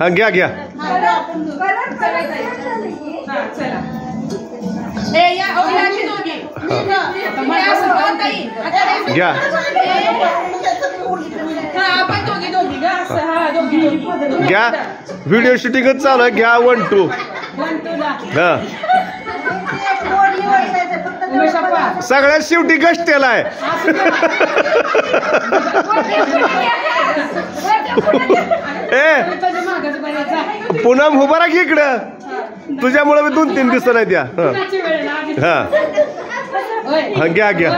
हा घ्या घ्या घ्या घ्या व्हिडिओ शूटिंगच चालू आहे घ्या 1 2 हा सगळ्यात शेवटी गष्टेला आहे पूनम उभा राख इकडं तुझ्यामुळे मी 2-3 दिवस नाही द्या हा हा घ्या घ्या हा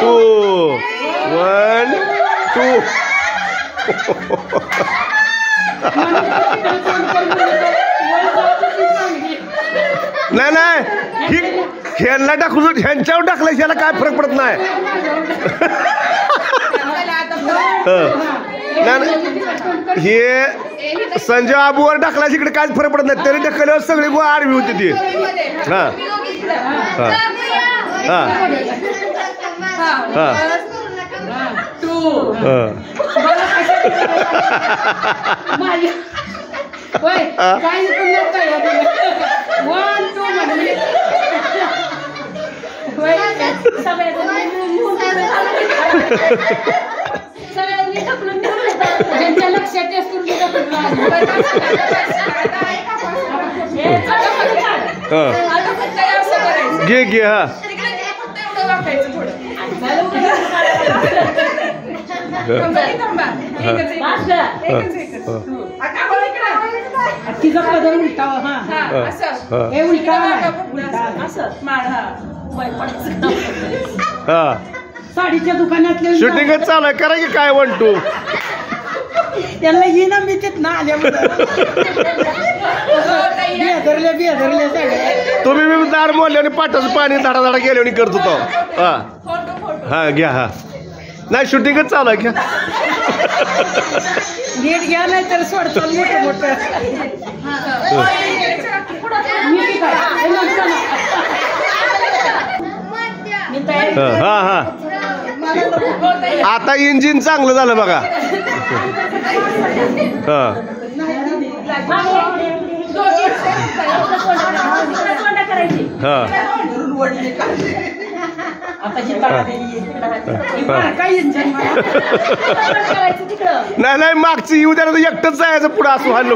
2 1 2 नाही नाही ह्यांना टाकून ह्यांच्यावर टाकलं ह्याला काय फरक पडत नाही हे संजय आबूवर टाकला इकडे काय फरक पडत नाही तरी ढकलल्यावर सगळी गो आडवी होती ती हा हा हा घे घे हा साडीच्या दुकानातले शूटिंगच चालू आहे करा की काय 1 2 त्यांना ही ना मी तिथं आल्यामुळे तुम्ही मी दार मोडले आणि पाटाचं पाणी झाडा झाडा गेले आणि करत होतो हा हा घ्या हा नाही शूटिंगच चालू आहे घ्या नीट घ्या नाही तर सोडतो मोठं मोठं हा हा आता इंजिन चांगलं झालं बघा हा नाही नाही मागची येऊ द्या एकटंच जायचं पुढं असं व्हायला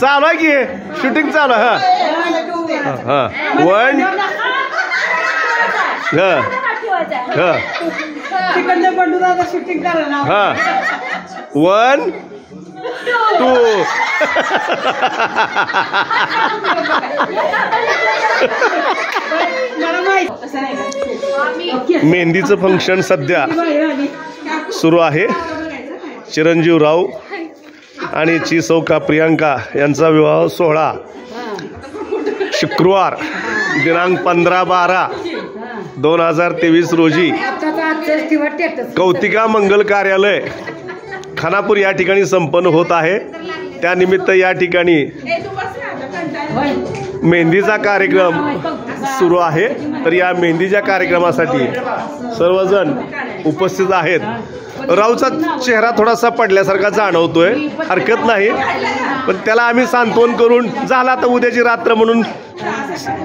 चालू आहे की शूटिंग चालू आहे हा हा 1 शूटिंग करायला हा 1 2 मेहंदीचं फंक्शन सध्या सुरू आहे चिरंजीव राव आणि ची सौका प्रियांका यांचा विवाह सोहळा शुक्रवार दिनांक 15/12/2023 रोजी कौतिका मंगल कार्यालय खानापूर या ठिकाणी संपन्न होत आहे। त्यानिमित्त या ठिकाणी मेहंदीचा कार्यक्रम सुरू आहे। तर या मेहंदीच्या कार्यक्रमासाठी सर्वजण उपस्थित आहेत। रावचा चेहरा थोडासा पडल्यासारखा जाणवतोय, हरकत नाही, पण त्याला आम्ही सांत्वन करून झाला तर उद्याची रात्र म्हणून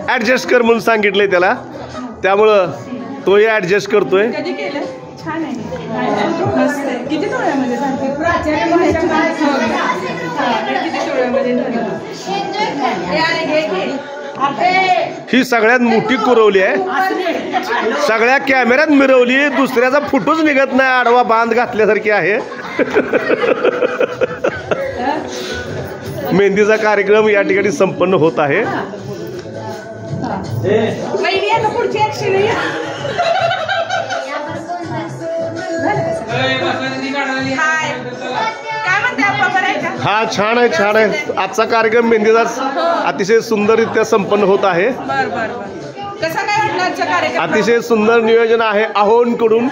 ॲडजस्ट कर म्हणून सांगितलंय त्याला, त्यामुळं तोही ॲडजस्ट करतोय। ही सगळ्यात मोठी कुरवली आहे, सगळ्या कॅमेऱ्यात मिरवली, दुसऱ्याचा फोटोच निघत नाही, आडवा बांध घातल्यासारखी आहे। मेहंदीचा कार्यक्रम या ठिकाणी संपन्न होत आहे। हा छान आहे, छान आहे। आजचा कार्यक्रम मेहंदीचा अतिशय सुंदररित्या संपन्न होत आहे। अतिशय सुंदर नियोजन आहे अहोंकडून।